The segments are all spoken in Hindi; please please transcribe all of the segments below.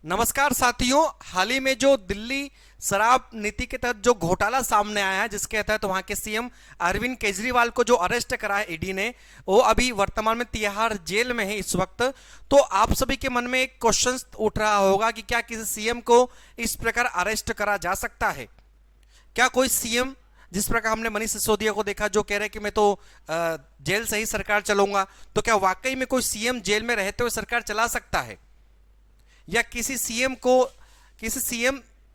नमस्कार साथियों। हाल ही में जो दिल्ली शराब नीति के तहत जो घोटाला सामने आया है, जिसके तहत वहां के सीएम अरविंद केजरीवाल को जो अरेस्ट करा है ईडी ने, वो अभी वर्तमान में तिहाड़ जेल में है इस वक्त। तो आप सभी के मन में एक क्वेश्चन उठ रहा होगा कि क्या किसी सीएम को इस प्रकार अरेस्ट करा जा सकता है? क्या कोई सीएम, जिस प्रकार हमने मनीष सिसोदिया को देखा जो कह रहे हैं कि मैं तो जेल से ही सरकार चलाऊंगा, तो क्या वाकई में कोई सीएम जेल में रहते हुए सरकार चला सकता है? या किसी सीएम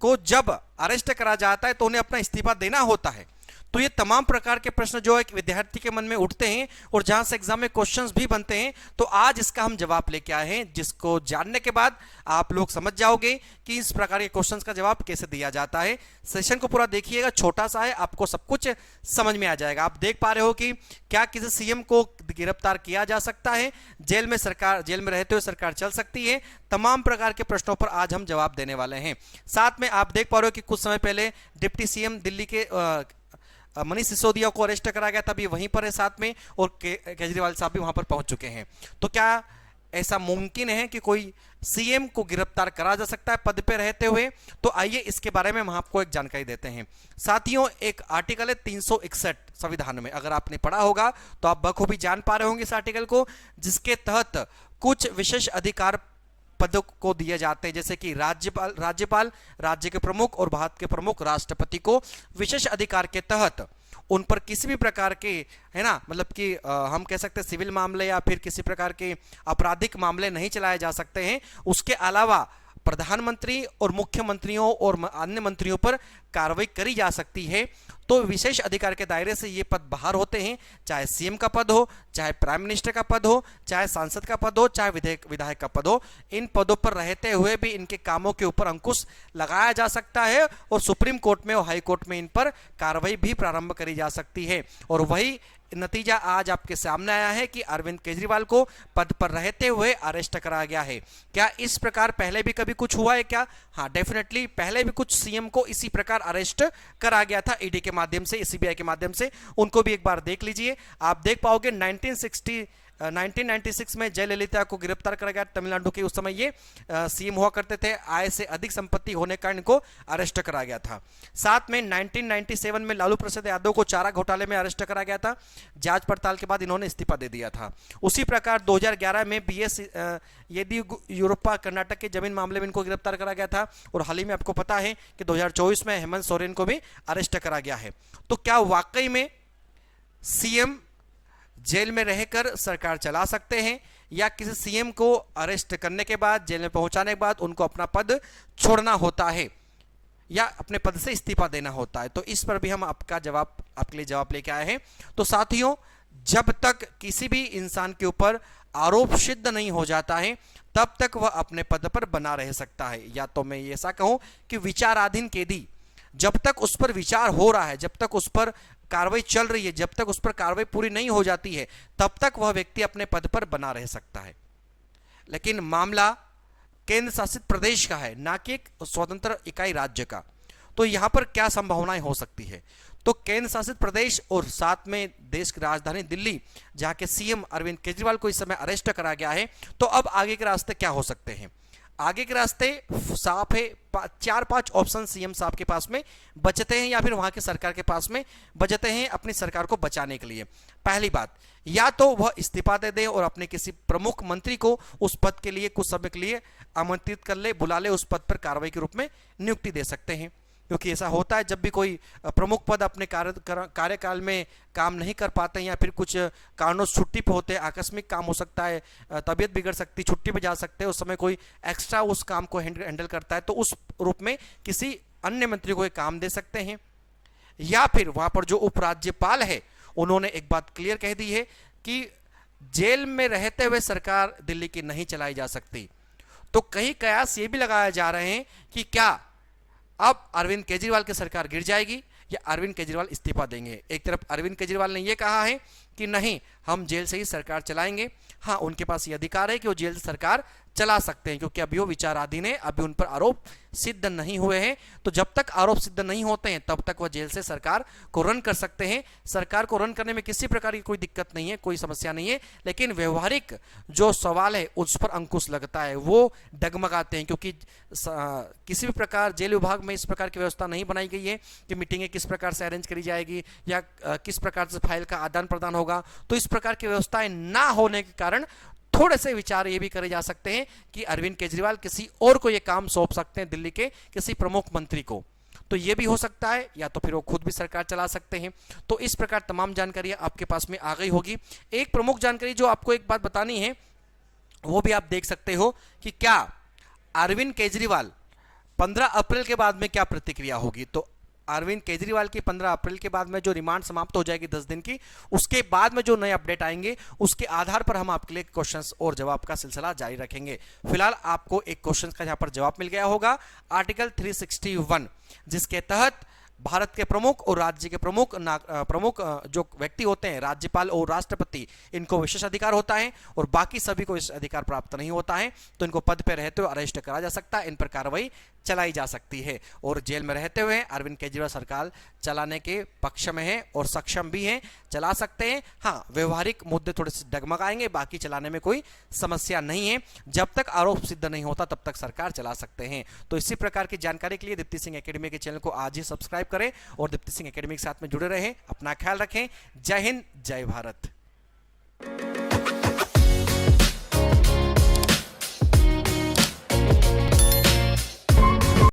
को जब अरेस्ट करा जाता है तो उन्हें अपना इस्तीफा देना होता है? तो ये तमाम प्रकार के प्रश्न जो एक विद्यार्थी के मन में उठते हैं और जहां से एग्जाम में क्वेश्चंस भी बनते हैं, तो आज इसका हम जवाब लेके आए हैं, जिसको जानने के बाद आप लोग समझ जाओगे कि इस प्रकार के क्वेश्चंस का जवाब कैसे दिया जाता है। सेशन को पूरा देखिएगा, छोटा सा है, आपको सब कुछ समझ में आ जाएगा। आप देख पा रहे हो कि क्या किसी सीएम को गिरफ्तार किया जा सकता है, जेल में रहते हुए सरकार चल सकती है? तमाम प्रकार के प्रश्नों पर आज हम जवाब देने वाले हैं। साथ में आप देख पा रहे हो कि कुछ समय पहले डिप्टी सीएम दिल्ली के मनीष सिसोदिया को अरेस्ट करा गया था, अभी वहीं पर है साथ में, और केजरीवाल साहब भी वहां पर पहुंच चुके हैं। तो क्या ऐसा मुमकिन है कि कोई सीएम को गिरफ्तार करा जा सकता है पद पे रहते हुए? तो आइए इसके बारे में हम आपको एक जानकारी देते हैं। साथियों, एक आर्टिकल है 361 संविधान में, अगर आपने पढ़ा होगा तो आप बखूबी जान पा रहे होंगे इस आर्टिकल को, जिसके तहत कुछ विशेष अधिकार पदों को दिए जाते हैं, जैसे कि राज्यपाल, राज्य के प्रमुख और भारत के प्रमुख राष्ट्रपति को विशेष अधिकार के तहत उन पर किसी भी प्रकार के, है ना, मतलब कि हम कह सकते हैं सिविल मामले या फिर किसी प्रकार के आपराधिक मामले नहीं चलाए जा सकते हैं। उसके अलावा प्रधानमंत्री और मुख्यमंत्रियों और अन्य मंत्रियों पर कार्रवाई करी जा सकती है। तो विशेष अधिकार के दायरे से ये पद बाहर होते हैं, चाहे सीएम का पद हो, चाहे प्राइम मिनिस्टर का पद हो, चाहे सांसद का पद हो, चाहे विधायक का पद हो। इन पदों पर रहते हुए भी इनके कामों के ऊपर अंकुश लगाया जा सकता है और सुप्रीम कोर्ट में और हाई कोर्ट में इन पर कार्रवाई भी प्रारंभ करी जा सकती है। और वही नतीजा आज आपके सामने आया है कि अरविंद केजरीवाल को पद पर रहते हुए अरेस्ट करा गया है। क्या इस प्रकार पहले भी कभी कुछ हुआ है क्या? हाँ, डेफिनेटली पहले भी कुछ सीएम को इसी प्रकार अरेस्ट करा गया था, ईडी के माध्यम से, सीबीआई के माध्यम से। उनको भी एक बार देख लीजिए, आप देख पाओगे 1996 में जयललिता को गिरफ्तार करा गया, तमिलनाडु के, उस समय ये सीएम हुआ करते थे, आय से अधिक संपत्ति होने का इनको अरेस्ट करा गया था। साथ में 1997 में लालू प्रसाद यादव को चारा घोटाले में अरेस्ट करा गया था, जांच पड़ताल के बाद इन्होंने इस्तीफा दे दिया था। उसी प्रकार 2011 में बीएस येदियुरप्पा कर्नाटक के जमीन मामले में इनको गिरफ्तार करा गया था। और हाल ही में आपको पता है कि 2024 में हेमंत सोरेन को भी अरेस्ट करा गया है। तो क्या वाकई में सीएम जेल में रहकर सरकार चला सकते हैं, या किसी सीएम को अरेस्ट करने के बाद, जेल में पहुंचाने के बाद उनको अपना पद छोड़ना होता है या अपने पद से इस्तीफा देना होता है? तो इस पर भी हम आपके लिए जवाब लेके आए हैं। तो साथियों, जब तक किसी भी इंसान के ऊपर आरोप सिद्ध नहीं हो जाता है, तब तक वह अपने पद पर बना रह सकता है। या तो मैं ऐसा कहूं कि विचाराधीन कैदी, जब तक उस पर विचार हो रहा है, जब तक उस पर कार्रवाई चल रही है, जब तक उस पर कार्रवाई पूरी नहीं हो जाती है, तब तक वह व्यक्ति अपने पद पर बना रह सकता है। लेकिन मामला केंद्र शासित प्रदेश का है, ना कि एक स्वतंत्र इकाई राज्य का। तो यहां पर क्या संभावनाएं हो सकती है? तो केंद्र शासित प्रदेश और साथ में देश की राजधानी दिल्ली, जहां के सीएम अरविंद केजरीवाल को इस समय अरेस्ट करा गया है, तो अब आगे के रास्ते क्या हो सकते हैं? आगे के रास्ते साफ है, 4-5 ऑप्शन सीएम साहब के पास में बचते हैं, या फिर वहां के सरकार के पास में बचते हैं अपनी सरकार को बचाने के लिए। पहली बात, या तो वह इस्तीफा दे दे और अपने किसी प्रमुख मंत्री को उस पद के लिए कुछ समय के लिए आमंत्रित कर ले, बुला ले, उस पद पर कार्रवाई के रूप में नियुक्ति दे सकते हैं। क्योंकि ऐसा होता है, जब भी कोई प्रमुख पद अपने कार्यकाल में काम नहीं कर पाते हैं, या फिर कुछ कारणों से छुट्टी पे होते हैं, आकस्मिक काम हो सकता है, तबीयत बिगड़ सकती, छुट्टी पे जा सकते हैं, उस समय कोई एक्स्ट्रा उस काम को हैंडल करता है, तो उस रूप में किसी अन्य मंत्री को एक काम दे सकते हैं। या फिर वहां पर जो उपराज्यपाल है, उन्होंने एक बात क्लियर कह दी है कि जेल में रहते हुए सरकार दिल्ली की नहीं चलाई जा सकती। तो कई कयास ये भी लगाए जा रहे हैं कि क्या अब अरविंद केजरीवाल की सरकार गिर जाएगी या अरविंद केजरीवाल इस्तीफा देंगे। एक तरफ अरविंद केजरीवाल ने यह कहा है कि नहीं, हम जेल से ही सरकार चलाएंगे। हाँ, उनके पास ये अधिकार है कि वो जेल से सरकार चला सकते हैं, क्योंकि अभी वो विचाराधीन है, अभी उन पर आरोप सिद्ध नहीं हुए हैं। तो जब तक आरोप सिद्ध नहीं होते हैं तब तक वह जेल से सरकार को रन कर सकते हैं। सरकार को रन करने में किसी प्रकार की कोई दिक्कत नहीं है, कोई समस्या नहीं है, लेकिन व्यवहारिक जो सवाल है उस पर अंकुश लगता है, वो डगमगाते हैं, क्योंकि किसी भी प्रकार जेल विभाग में इस प्रकार की व्यवस्था नहीं बनाई गई है कि मीटिंगें किस प्रकार से अरेंज करी जाएगी या किस प्रकार से फाइल का आदान प्रदान होगा। तो इस प्रकार की व्यवस्थाएं ना होने के कारण थोड़े से विचार ये भी करे जा सकते हैं कि अरविंद केजरीवाल किसी और को ये काम सौंप सकते हैं, दिल्ली के किसी प्रमुख मंत्री को। तो ये भी हो सकता है, या तो फिर वो खुद भी सरकार चला सकते हैं। तो इस प्रकार तमाम जानकारियां आपके पास में आ गई होगी। एक प्रमुख जानकारी जो आपको एक बात बतानी है वो भी आप देख सकते हो कि क्या अरविंद केजरीवाल 15 अप्रैल के बाद में क्या प्रतिक्रिया होगी। तो अरविंद केजरीवाल की 15 अप्रैल के बाद में जो रिमांड समाप्त हो जाएगी 10 दिन की, उसके बाद में जो नए अपडेट आएंगे उसके आधार पर हम आपके लिए क्वेश्चंस और जवाब का सिलसिला जारी रखेंगे। फिलहाल आपको एक क्वेश्चन का यहां पर जवाब मिल गया होगा, आर्टिकल 361, जिसके तहत भारत के प्रमुख और राज्य के प्रमुख जो व्यक्ति होते हैं, राज्यपाल और राष्ट्रपति, इनको विशेष अधिकार होता है और बाकी सभी को इस अधिकार प्राप्त नहीं होता है। तो इनको पद पर रहते हुए अरेस्ट करा जा सकता है, इन पर कार्रवाई चलाई जा सकती है। और जेल में रहते हुए अरविंद केजरीवाल सरकार चलाने के पक्ष में है और सक्षम भी है, चला सकते हैं। हाँ, व्यवहारिक मुद्दे थोड़े से डगमगाएंगे, बाकी चलाने में कोई समस्या नहीं है। जब तक आरोप सिद्ध नहीं होता तब तक सरकार चला सकते हैं। तो इसी प्रकार की जानकारी के लिए दीप्ति सिंह एकेडमी के चैनल को आज ही सब्सक्राइब करें और दीप्ति सिंह एकेडमी के साथ में जुड़े रहें। अपना ख्याल रखें। जय हिंद, जय भारत।